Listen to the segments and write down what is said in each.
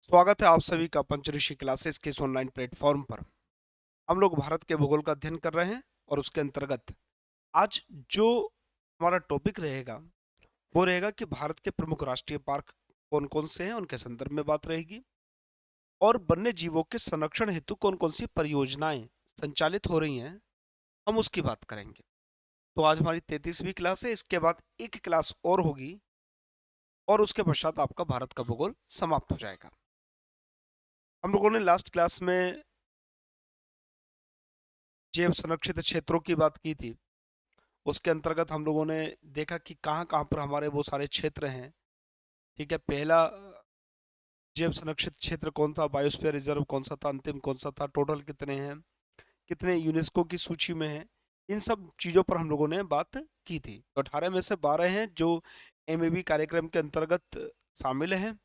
स्वागत है आप सभी का पंचऋषि क्लासेस के इस ऑनलाइन प्लेटफॉर्म पर। हम लोग भारत के भूगोल का अध्ययन कर रहे हैं और उसके अंतर्गत आज जो हमारा टॉपिक रहेगा वो रहेगा कि भारत के प्रमुख राष्ट्रीय पार्क कौन कौन से हैं, उनके संदर्भ में बात रहेगी। और वन्य जीवों के संरक्षण हेतु कौन कौन सी परियोजनाएं संचालित हो रही हैं, हम उसकी बात करेंगे। तो आज हमारी 33वीं क्लास है, इसके बाद एक क्लास और होगी और उसके पश्चात आपका भारत का भूगोल समाप्त हो जाएगा। हम लोगों ने लास्ट क्लास में जैव संरक्षित क्षेत्रों की बात की थी। उसके अंतर्गत हम लोगों ने देखा कि कहाँ कहाँ पर हमारे वो सारे क्षेत्र हैं। ठीक है, पहला जैव संरक्षित क्षेत्र कौन था, बायोस्फीयर रिजर्व कौन सा था, अंतिम कौन सा था, टोटल कितने हैं, कितने यूनेस्को की सूची में हैं। इन सब चीज़ों पर हम लोगों ने बात की थी। तो 18 में से 12 हैं जो एमएबी कार्यक्रम के अंतर्गत शामिल हैं।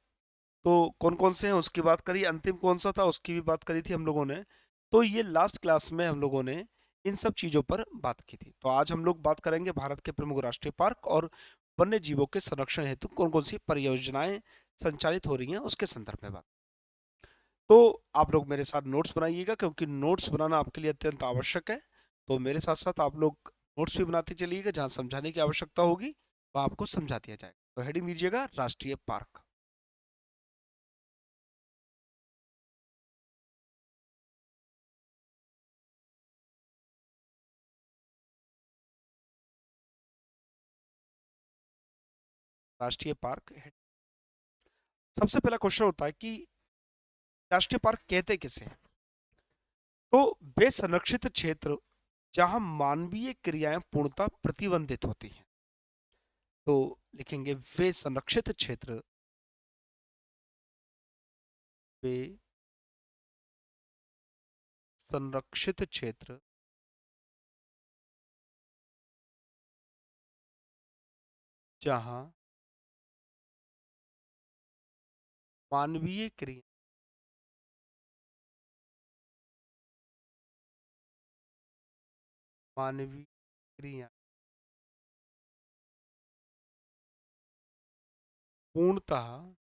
तो कौन कौन से हैं उसकी बात करी, अंतिम कौन सा था उसकी भी बात करी थी हम लोगों ने। तो ये लास्ट क्लास में हम लोगों ने इन सब चीज़ों पर बात की थी। तो आज हम लोग बात करेंगे भारत के प्रमुख राष्ट्रीय पार्क और वन्य जीवों के संरक्षण हेतु कौन कौन सी परियोजनाएं संचालित हो रही हैं उसके संदर्भ में बात। तो आप लोग मेरे साथ नोट्स बनाइएगा क्योंकि नोट्स बनाना आपके लिए अत्यंत आवश्यक है। तो मेरे साथ साथ आप लोग नोट्स भी बनाते चलिएगा, जहाँ समझाने की आवश्यकता होगी वहाँ आपको समझा दिया जाएगा। तो हेडिंग दीजिएगा राष्ट्रीय पार्क। राष्ट्रीय पार्क। सबसे पहला क्वेश्चन होता है कि राष्ट्रीय पार्क कहते किसे हैं? तो वे संरक्षित क्षेत्र जहां मानवीय क्रियाएं पूर्णतः प्रतिबंधित होती हैं। तो लिखेंगे वे संरक्षित क्षेत्र, वे संरक्षित क्षेत्र जहां मानवीय क्रिया मानवीय क्रिया पूर्णतः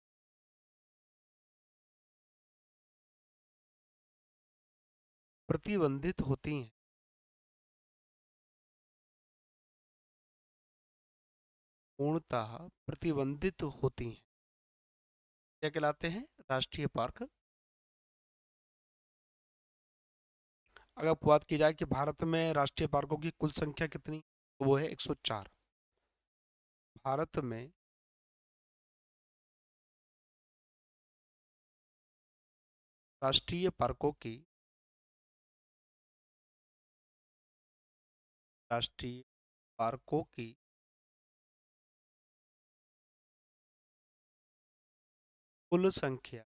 प्रतिबंधित होती हैं। पूर्णतः प्रतिबंधित होती हैं क्या कहलाते हैं? राष्ट्रीय पार्क। अगर बात की जाए कि भारत में राष्ट्रीय पार्कों की कुल संख्या कितनी, तो वो है 104। भारत में राष्ट्रीय पार्कों की राष्ट्रीय पार्कों की कुल संख्या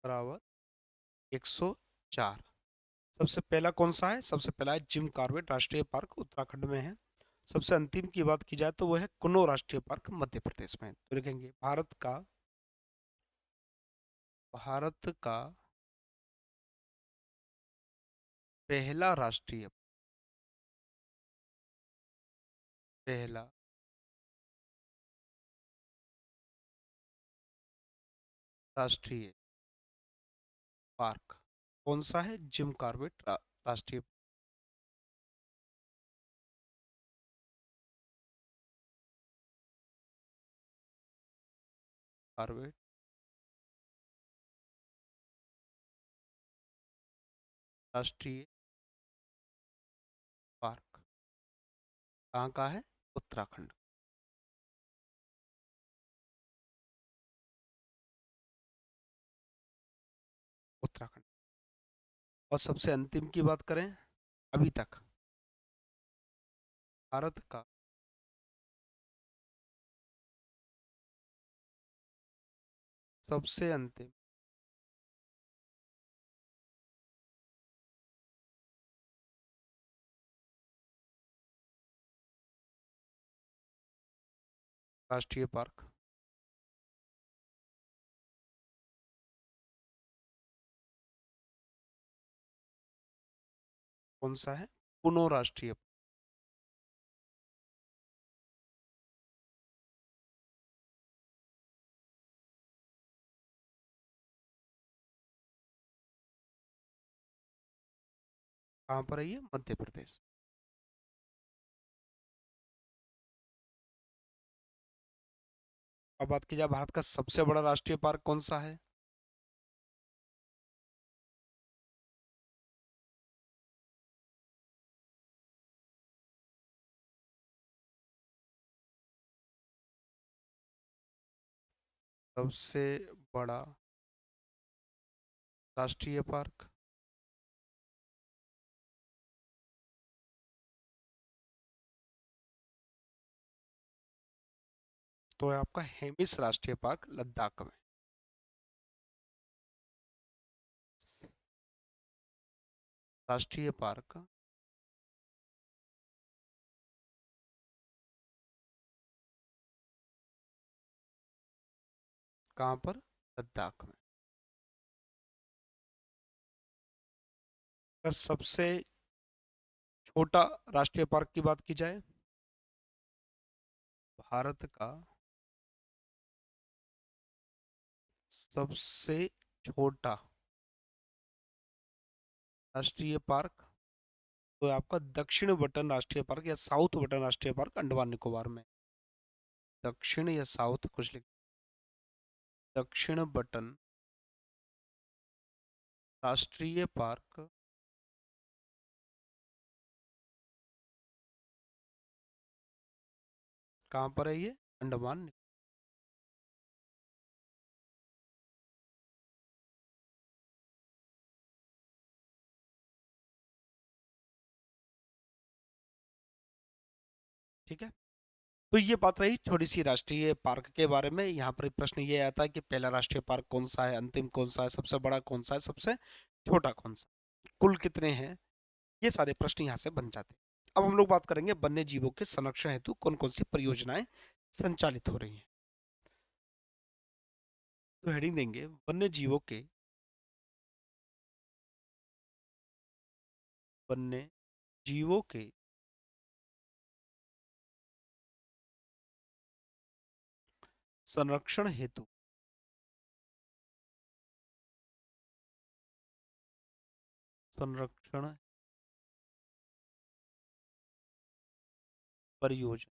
बराबर 104। सबसे पहला कौन सा है? सबसे पहला है जिम कॉर्बेट राष्ट्रीय पार्क, उत्तराखंड में है। सबसे अंतिम की बात की जाए तो वो है कुनो राष्ट्रीय पार्क, मध्य प्रदेश में। तो लिखेंगे भारत का पहला पहला राष्ट्रीय पार्क कौन सा है? जिम कॉर्बेट राष्ट्रीय कॉर्बेट राष्ट्रीय पार्क कहाँ का है? उत्तराखंड। उत्तराखंड। और सबसे अंतिम की बात करें, अभी तक भारत का सबसे अंतिम राष्ट्रीय पार्क कौन सा है? कुनो राष्ट्रीय कहाँ पर है ये? मध्य प्रदेश। अब बात की जाए भारत का सबसे बड़ा राष्ट्रीय पार्क कौन सा है? सबसे बड़ा राष्ट्रीय पार्क तो है आपका हेमिस राष्ट्रीय पार्क, लद्दाख में। राष्ट्रीय पार्क कहाँ पर? लद्दाख में। अगर सबसे छोटा राष्ट्रीय पार्क की बात की जाए, भारत का सबसे छोटा राष्ट्रीय पार्क तो है आपका दक्षिण बटन राष्ट्रीय पार्क या साउथ बटन राष्ट्रीय पार्क, अंडमान निकोबार में। दक्षिण या साउथ कुछ लिख। दक्षिण बटन राष्ट्रीय पार्क कहाँ पर है ये? अंडमान। ठीक है, तो ये बात रही छोटी सी राष्ट्रीय पार्क के बारे में। यहाँ पर प्रश्न ये आता है कि पहला राष्ट्रीय पार्क कौन सा है, अंतिम कौन सा है, सबसे बड़ा कौन सा है, सबसे छोटा कौन सा, कुल कितने हैं, ये सारे प्रश्न यहाँ से बन जाते हैं। अब हम लोग बात करेंगे वन्य जीवों के संरक्षण हेतु कौन कौन सी परियोजनाएं संचालित हो रही हैं। तो हेडिंग देंगे वन्य जीवों के संरक्षण हेतु संरक्षण परियोजना।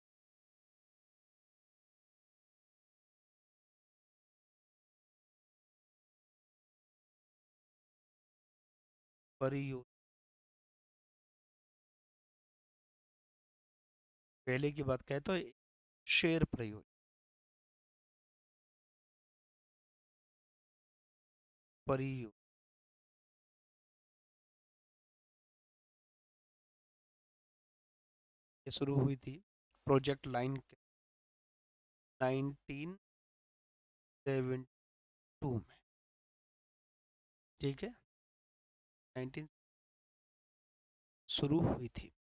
परियोजना पहले की बात कहें तो शेर परियोजना। परियोजना ये शुरू हुई थी प्रोजेक्ट लाइन के 1972 में। ठीक है, 19 शुरू हुई थी।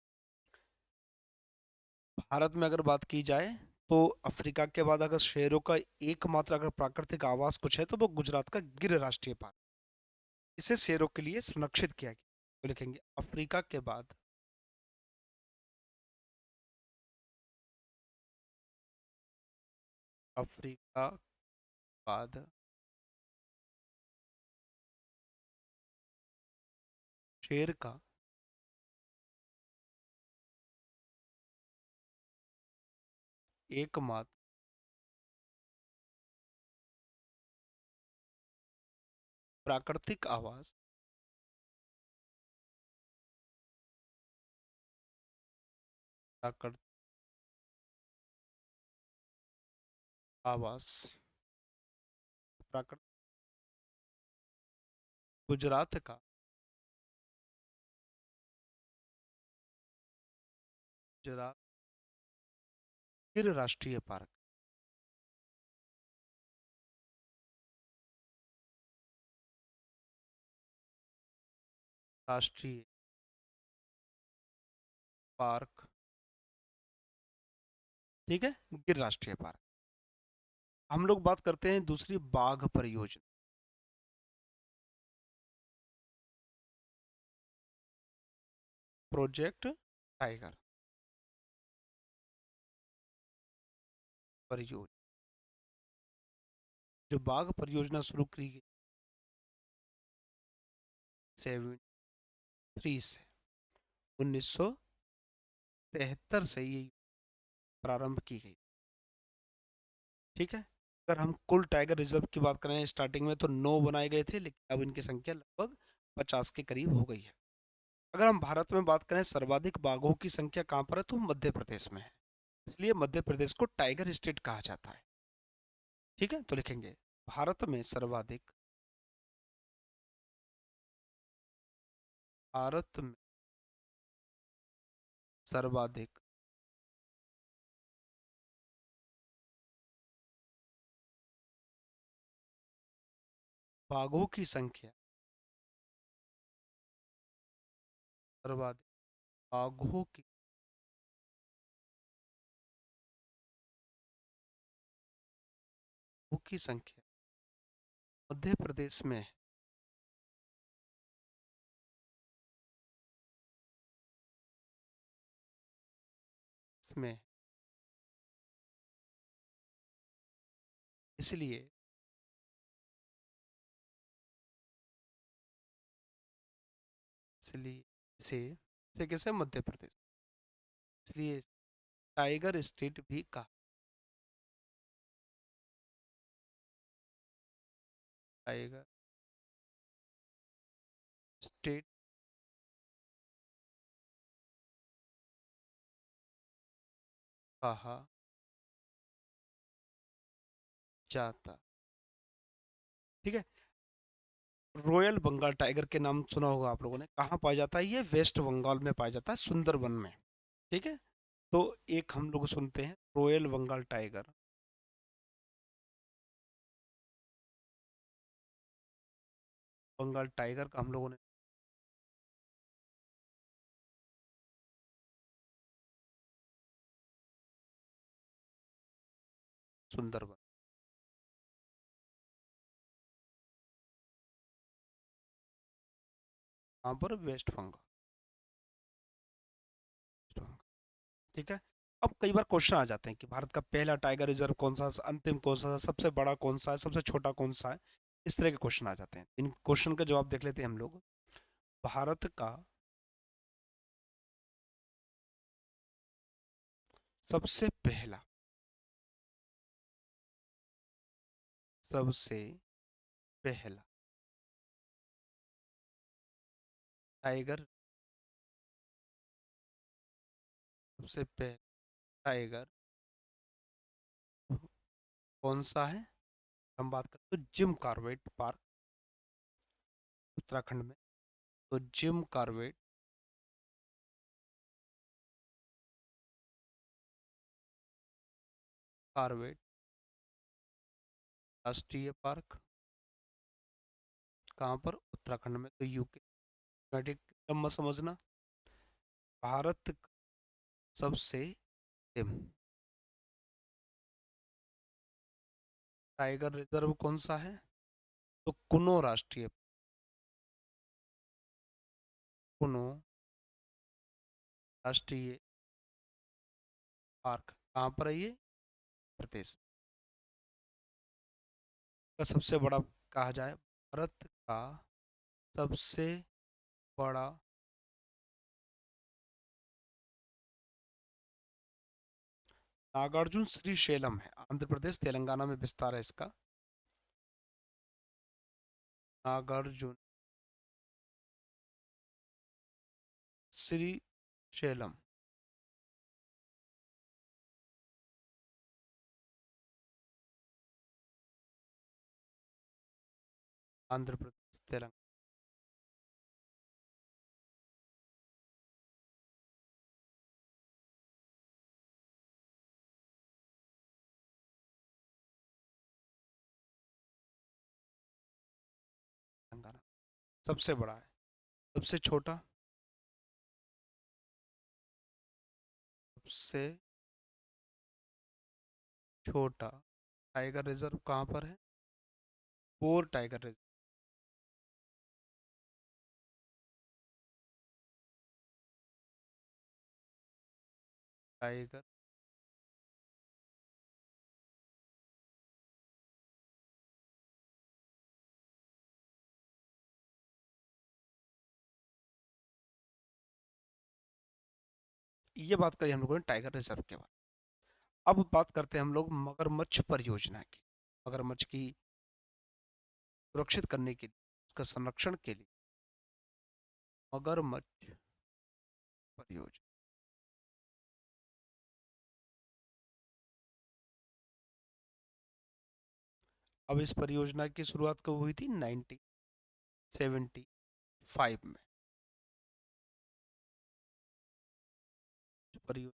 भारत में अगर बात की जाए तो अफ्रीका के बाद अगर शेरों का एकमात्र अगर प्राकृतिक आवास कुछ है तो वो गुजरात का गिर राष्ट्रीय पार्क। इसे शेरों के लिए संरक्षित किया गया। तो लिखेंगे अफ्रीका के बाद अफ्रीका बाद शेर का एकमात्र प्राकृतिक आवास प्राकृतिक आवास प्राकृतिक गुजरात का गुजरात गिर राष्ट्रीय पार्क। राष्ट्रीय पार्क। ठीक है, गिर राष्ट्रीय पार्क। हम लोग बात करते हैं दूसरी बाघ परियोजना। प्रोजेक्ट टाइगर परियोजना। जो बाघ परियोजना शुरू की गई 73 से 1973 से ये प्रारंभ की गई। ठीक है। अगर हम कुल टाइगर रिजर्व की बात करें, स्टार्टिंग में तो 9 बनाए गए थे, लेकिन अब इनकी संख्या लगभग 50 के करीब हो गई है। अगर हम भारत में बात करें सर्वाधिक बाघों की संख्या कहाँ पर है, तो मध्य प्रदेश में है। इसलिए मध्य प्रदेश को टाइगर स्टेट कहा जाता है। ठीक है, तो लिखेंगे भारत में सर्वाधिक, भारत में सर्वाधिक बाघों की संख्या, सर्वाधिक बाघों की संख्या मध्य प्रदेश में है। इसमें इसलिए इसलिए इसे इसे कैसे मध्य प्रदेश, इसलिए टाइगर स्टेट भी कहा, टाइगर स्टेट कहा जाता। ठीक है। रॉयल बंगाल टाइगर के नाम सुना होगा आप लोगों ने, कहाँ पाया जाता है, ये वेस्ट बंगाल में पाया जाता है, सुंदरबन में। ठीक है। तो एक हम लोग सुनते हैं royal Bengal tiger. Bengal tiger का हम लोगों ने सुंदरबन, यहाँ पर वेस्ट बंगाल, वेस्ट बंगाल। ठीक है। अब कई बार क्वेश्चन आ जाते हैं कि भारत का पहला टाइगर रिजर्व कौन सा, अंतिम कौन सा, सबसे बड़ा कौन सा है, सबसे छोटा कौन सा है। इस तरह के क्वेश्चन आ जाते हैं। इन क्वेश्चन का जवाब देख लेते हैं हम लोग। भारत का सबसे पहला, सबसे पहला टाइगर, सबसे पहला टाइगर कौन सा है, हम बात करें तो जिम कॉर्बेट पार्क, उत्तराखंड में। तो जिम कॉर्बेट, कॉर्बेट राष्ट्रीय पार्क, कहाँ पर, उत्तराखंड में। तो यूके, यूनाइटेड किंगडम में समझना। भारत का सबसे जिम टाइगर रिजर्व कौन सा है, तो कुनो राष्ट्रीय, कुनो राष्ट्रीय पार्क कहाँ पर है, ये प्रदेश का सबसे बड़ा कहा जाए, भारत का सबसे बड़ा नागार्जुन श्री शैलम है, आंध्र प्रदेश तेलंगाना में विस्तार है इसका। नागार्जुन श्री शैलम, आंध्र प्रदेश तेलंगाना सबसे बड़ा है। सबसे छोटा, सबसे छोटा टाइगर रिजर्व कहाँ पर है, पोर टाइगर रिजर्व, टाइगर ये बात करी हम लोगों ने टाइगर रिजर्व के बारे में। अब बात करते हैं हम लोग मगरमच्छ परियोजना की। मगरमच्छ की सुरक्षित करने के लिए, उसका संरक्षण के लिए मगरमच्छ परियोजना। अब इस परियोजना की शुरुआत कब हुई थी? 1975 में। परियोजना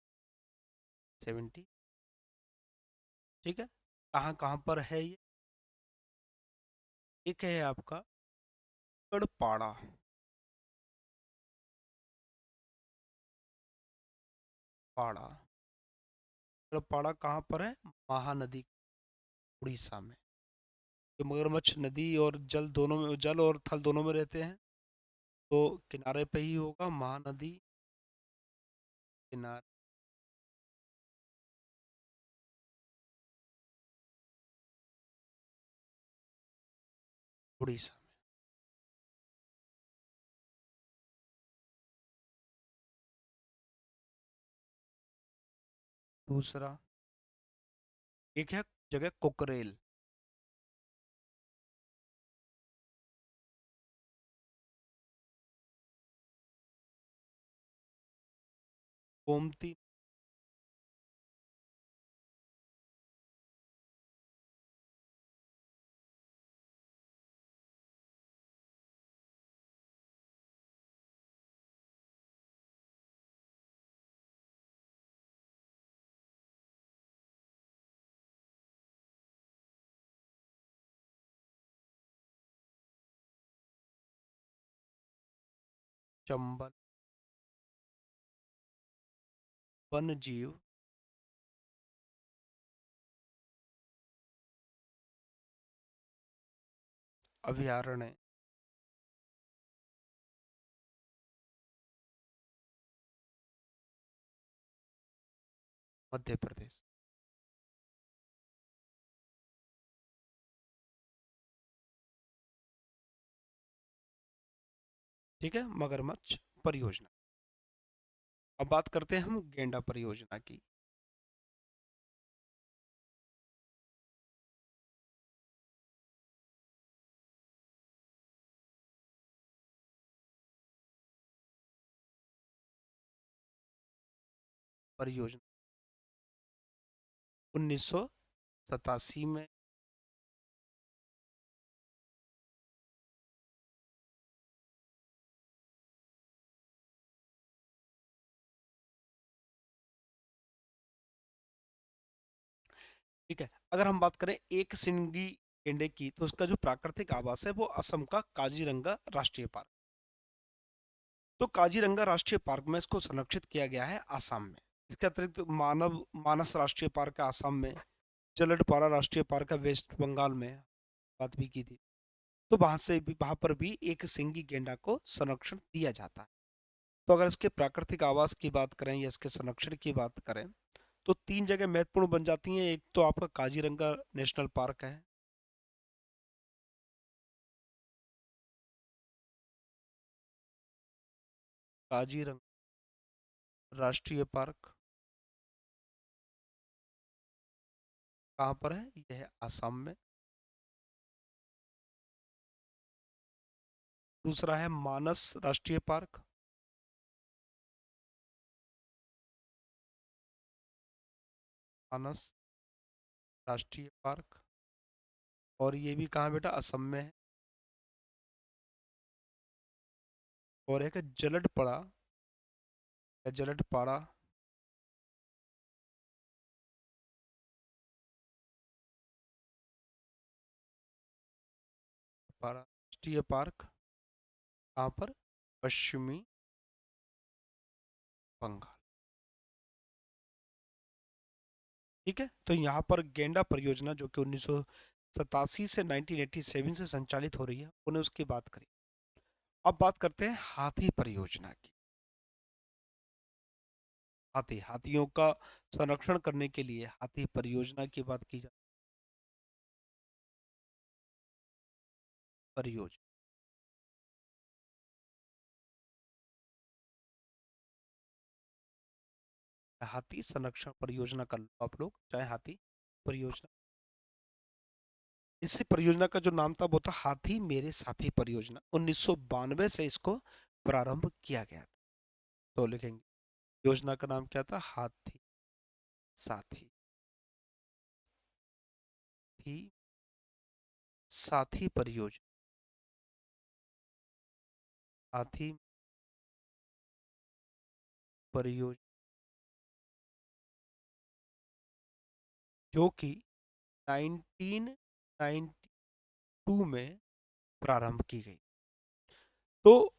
70, ठीक है। कहाँ कहाँ पर है ये? एक है आपका गड़पाड़ा। पाड़ा, गड़पाड़ा कहाँ पर है? महानदी, उड़ीसा में। ये मगरमच्छ नदी और जल दोनों में, जल और थल दोनों में रहते हैं, तो किनारे पे ही होगा, महानदी किनारे, उड़ीसा में। दूसरा एक है जगह कोकरेल। गोमती, चंबल वन्य जीव अभयारण्य, मध्य प्रदेश। ठीक है, मगरमच्छ परियोजना। अब बात करते हैं हम गेंडा परियोजना की। परियोजना 1987 में। ठीक है, अगर हम बात करें एक सिंगी गेंडे की, तो उसका जो प्राकृतिक आवास है वो असम का काजीरंगा राष्ट्रीय पार्क। तो काजीरंगा राष्ट्रीय पार्क में इसको संरक्षित किया गया है, आसाम में। इसके अतिरिक्त मानव मानस राष्ट्रीय पार्क है आसाम में, जलडपारा राष्ट्रीय पार्क है वेस्ट बंगाल में, बात भी की थी। तो वहां से भी, वहां पर भी एक सिंगी गेंडा को संरक्षण दिया जाता है। तो अगर इसके प्राकृतिक आवास की बात करें या इसके संरक्षण की बात करें, तो तीन जगह महत्वपूर्ण बन जाती हैं। एक तो आपका काजीरंगा नेशनल पार्क है, काजीरंगा राष्ट्रीय पार्क कहाँ पर है? यह है आसाम में। दूसरा है मानस राष्ट्रीय पार्क, मानस राष्ट्रीय पार्क, और ये भी कहाँ बेटा? असम में है। और एक है जलडपड़ा या जलडपाड़ा पाड़ा राष्ट्रीय पार्क, कहाँ पर? पश्चिमी बंगाल। ठीक है, तो यहाँ पर गेंडा परियोजना जो कि 1987 से 1987 से संचालित हो रही है, उन्हें उसकी बात करी। अब बात करते हैं हाथी परियोजना की। हाथियों का संरक्षण करने के लिए हाथी परियोजना की बात की जाती है। परियोजना हाथी संरक्षण परियोजना कर लो आप लोग, चाहे हाथी परियोजना। इस परियोजना का जो नाम था वो था हाथी मेरे साथी परियोजना। 1992 से इसको प्रारंभ किया गया था। तो लिखेंगे योजना का नाम क्या था, हाथी साथी, थी साथी परियोजना, हाथी परियोजना, जो कि 1992 में प्रारंभ की गई। तो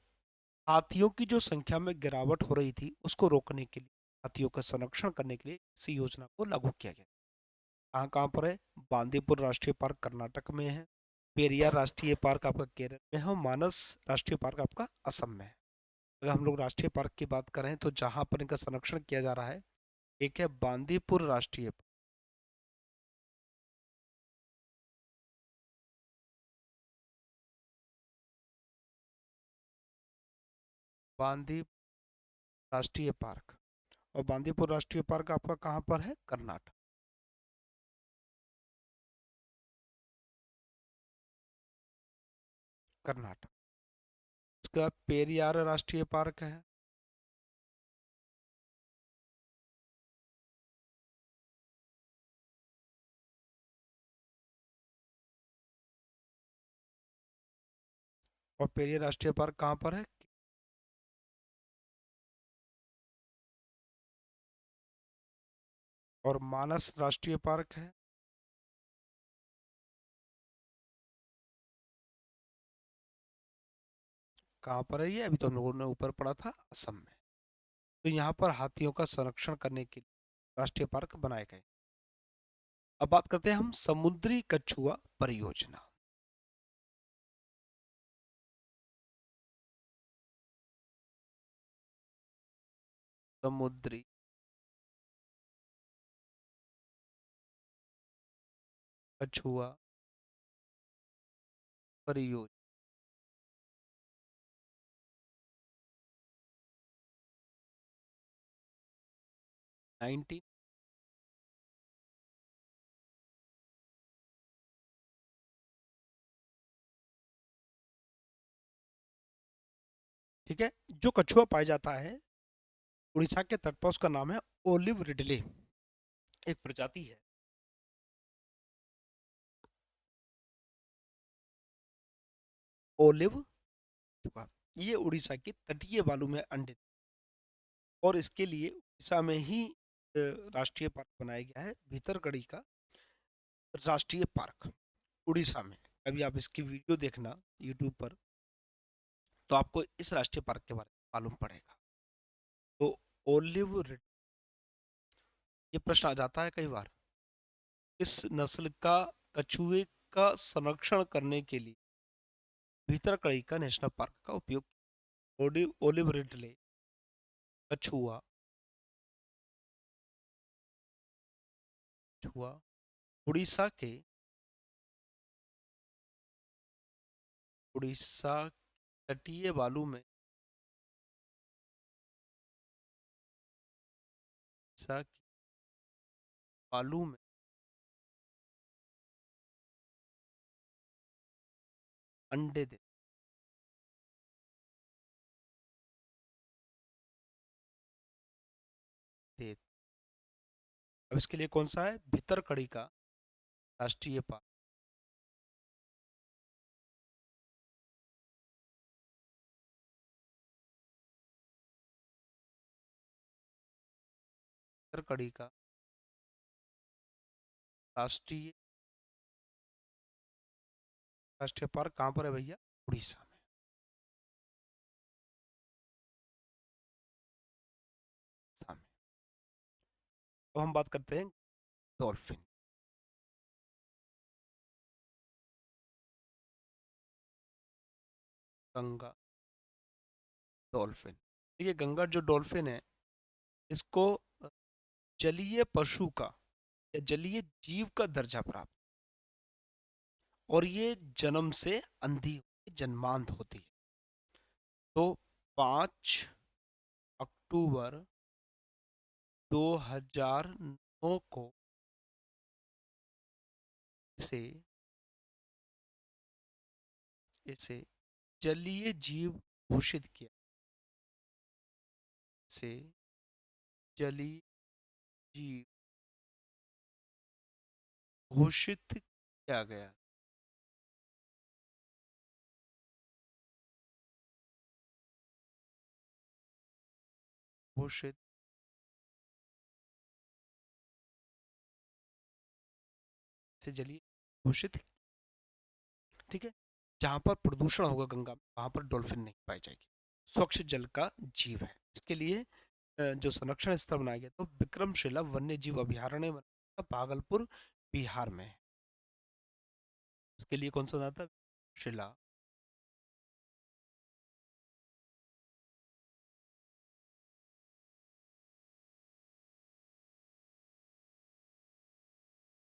हाथियों की जो संख्या में गिरावट हो रही थी उसको रोकने के लिए, हाथियों का संरक्षण करने के लिए इस योजना को लागू किया गया। कहाँ कहाँ पर है, बांदीपुर राष्ट्रीय पार्क कर्नाटक में है, पेरियार राष्ट्रीय पार्क आपका केरल में है, मानस राष्ट्रीय पार्क आपका असम में है। अगर हम लोग राष्ट्रीय पार्क की बात करें तो जहां पर इनका संरक्षण किया जा रहा है, एक है बांदीपुर राष्ट्रीय पार्क, बांदी राष्ट्रीय पार्क, और बांदीपुर राष्ट्रीय पार्क आपका कहाँ पर है, कर्नाटक, कर्नाटक। इसका पेरियार राष्ट्रीय पार्क है, और पेरियार राष्ट्रीय पार्क कहाँ पर है, और मानस राष्ट्रीय पार्क है, कहाँ पर है ये, अभी तो हम लोगों ने ऊपर पढ़ा था, असम में। तो यहाँ पर हाथियों का संरक्षण करने के लिए राष्ट्रीय पार्क बनाए गए। अब बात करते हैं हम समुद्री कछुआ परियोजना। समुद्री कछुआ परियोजना, 19, ठीक है। जो कछुआ पाया जाता है उड़ीसा के तट पर, उसका नाम है ओलिव रिडले, एक प्रजाति है। ओलिव कछुआ, ये उड़ीसा के तटीय बालू में अंडे, और इसके लिए उड़ीसा में ही राष्ट्रीय पार्क बनाया गया है, भीतरगढ़ी का राष्ट्रीय पार्क, उड़ीसा में। अभी आप इसकी वीडियो देखना यूट्यूब पर, तो आपको इस राष्ट्रीय पार्क के बारे में मालूम पड़ेगा। तो ओलिव रिड, ये प्रश्न आ जाता है कई बार, इस नस्ल का कछुए का संरक्षण करने के लिए भीतरकड़ी का नेशनल पार्क का उपयोग, ओलिव ओलिव रिडले कछुआ, कछुआ उड़ीसा के, उड़ीसा तटीय बालू में, उड़ीसा की बालू में अंडे देते। अब इसके लिए कौन सा है, भीतरकड़ी का राष्ट्रीय पार्क, भीतरकड़ी का राष्ट्रीय राष्ट्रीय पार्क कहाँ पर है भैया, उड़ीसा में, उड़ीसा में। तो हम बात करते हैं डॉल्फिन, गंगा डॉल्फिन। देखिए गंगा जो डॉल्फिन है, इसको जलीय पशु का या जलीय जीव का दर्जा प्राप्त, और ये जन्म से अंधी, जन्मांध होती है। तो 5 अक्टूबर 2009 को इसे इसे जलीय जीव घोषित किया। इसे जलीय जीव घोषित किया गया। घोषित से जलीय घोषित, ठीक है। जहां पर प्रदूषण होगा गंगा में वहां पर डॉल्फिन नहीं पाई जाएगी। स्वच्छ जल का जीव है। इसके लिए जो संरक्षण स्थल बनाया गया तो विक्रमशिला वन्य जीव अभयारण्य भागलपुर बिहार में है। उसके लिए कौन सा बना था? शिला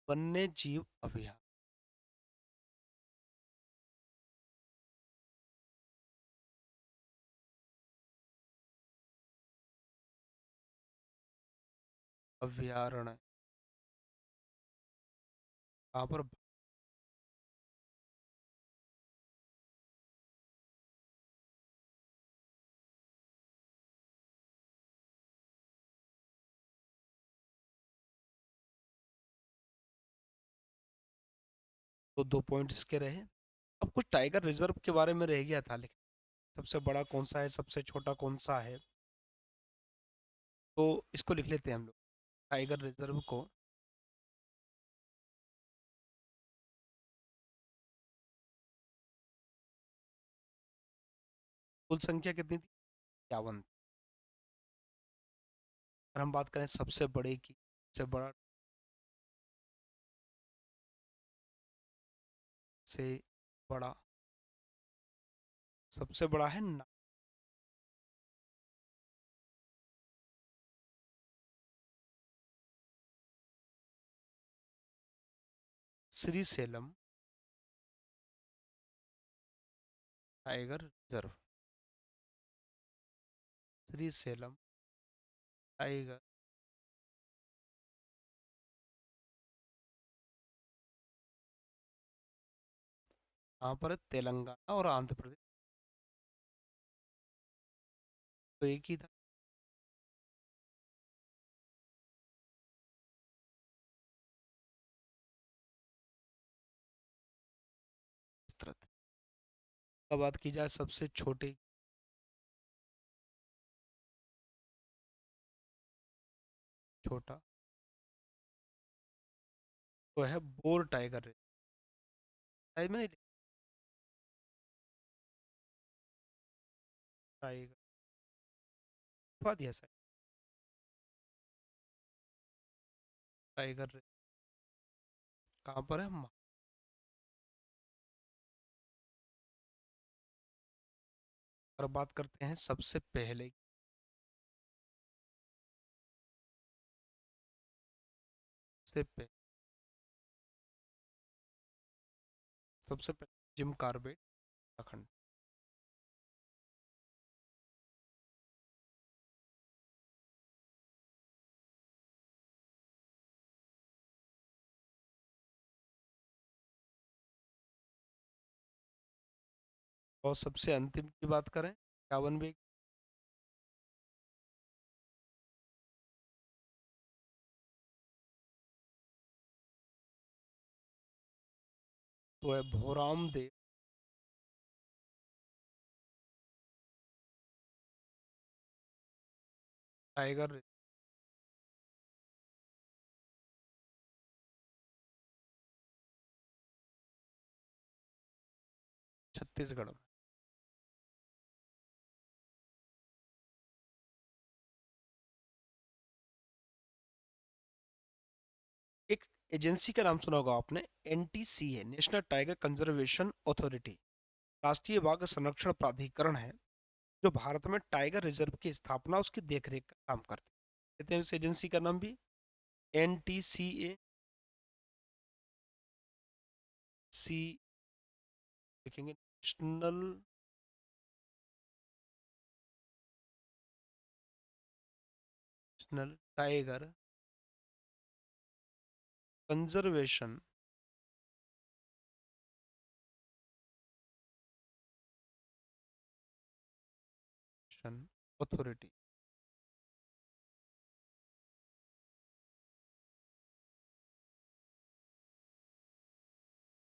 वन्य जीव अभयारण्य। अभयारण्य वहां पर तो 2 पॉइंट इसके रहे। अब कुछ टाइगर रिजर्व के बारे में रह गया था, लेकिन सबसे बड़ा कौन सा है, सबसे छोटा कौन सा है, तो इसको लिख लेते हैं हम लोग टाइगर रिजर्व को। कुल संख्या कितनी थी? 51। अगर हम बात करें सबसे बड़े की, सबसे बड़ा से बड़ा, सबसे बड़ा है Shri Salem tiger reserve. Shri Salem tiger यहाँ पर है तेलंगाना और आंध्र प्रदेश, तो एक ही था। विस्तृत। अब बात की जाए सबसे छोटे, छोटा तो है बोर टाइगर रिजर्व। शायद मैंने टाइगर लिखवा दिया शायद। टाइगर रिजर्व कहाँ पर है? और बात करते हैं सबसे पहले, सबसे पहले सबसे पहले जिम कार्बेट उत्तराखंड। और सबसे अंतिम की बात करें 51वें, तो है भोराम देव टाइगर रिजर्व, छत्तीसगढ़ में। एक एजेंसी का नाम सुना होगा आपने, NTCA, national tiger conservation authority, राष्ट्रीय बाघ संरक्षण प्राधिकरण है, जो भारत में टाइगर रिजर्व की स्थापना उसकी देखरेख का काम करती है। कहते हैं इस एजेंसी का नाम भी NTCA। सी लिखेंगे national national tiger conservation authority.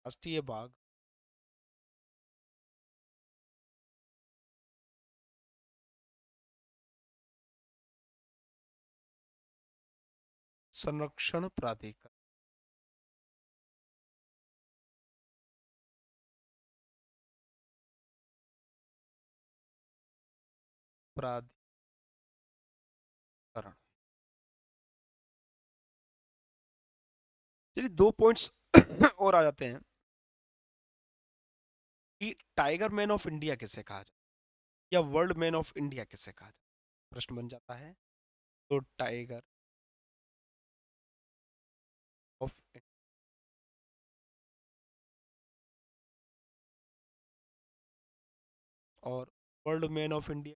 राष्ट्रीय बाघ संरक्षण प्राधिकरण। प्राधिकरण। चलिए 2 पॉइंट्स और आ जाते हैं कि टाइगर मैन ऑफ इंडिया किसे कहा जाए या वर्ल्ड मैन ऑफ इंडिया किसे कहा जाए, प्रश्न बन जाता है। तो टाइगर ऑफ और world man of India.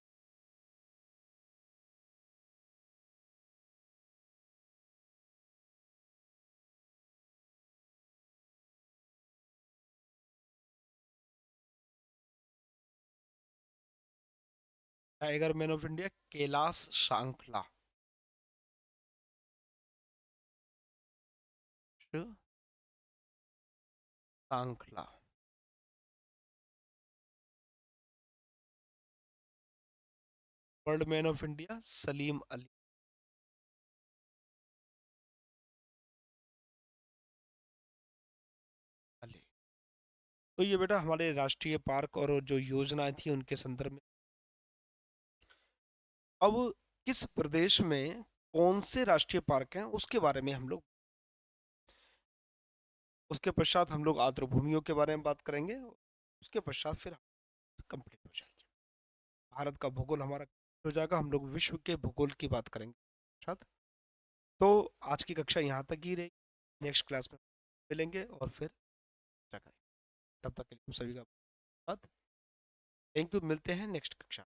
Tiger man of India Kailash Sankhla. Sankhla. World man of India Salim Ali. Ali. तो ये बेटा हमारे राष्ट्रीय पार्क और जो योजनाएं थी उनके संदर्भ में। अब किस प्रदेश में कौन से राष्ट्रीय पार्क हैं उसके बारे में हम लोग, उसके पश्चात हम लोग आर्द्रभूमियों के बारे में बात करेंगे, उसके पश्चात फिर कंप्लीट हो जाएगी। भारत का भूगोल हमारा हो जाएगा, हम लोग विश्व के भूगोल की बात करेंगे पश्चात। तो आज की कक्षा यहाँ तक ही रहेगी, नेक्स्ट क्लास में मिलेंगे और फिर चर्चा करेंगे। तब तक के लिए सभी का धन्यवाद। थैंक यू, मिलते हैं नेक्स्ट कक्षा।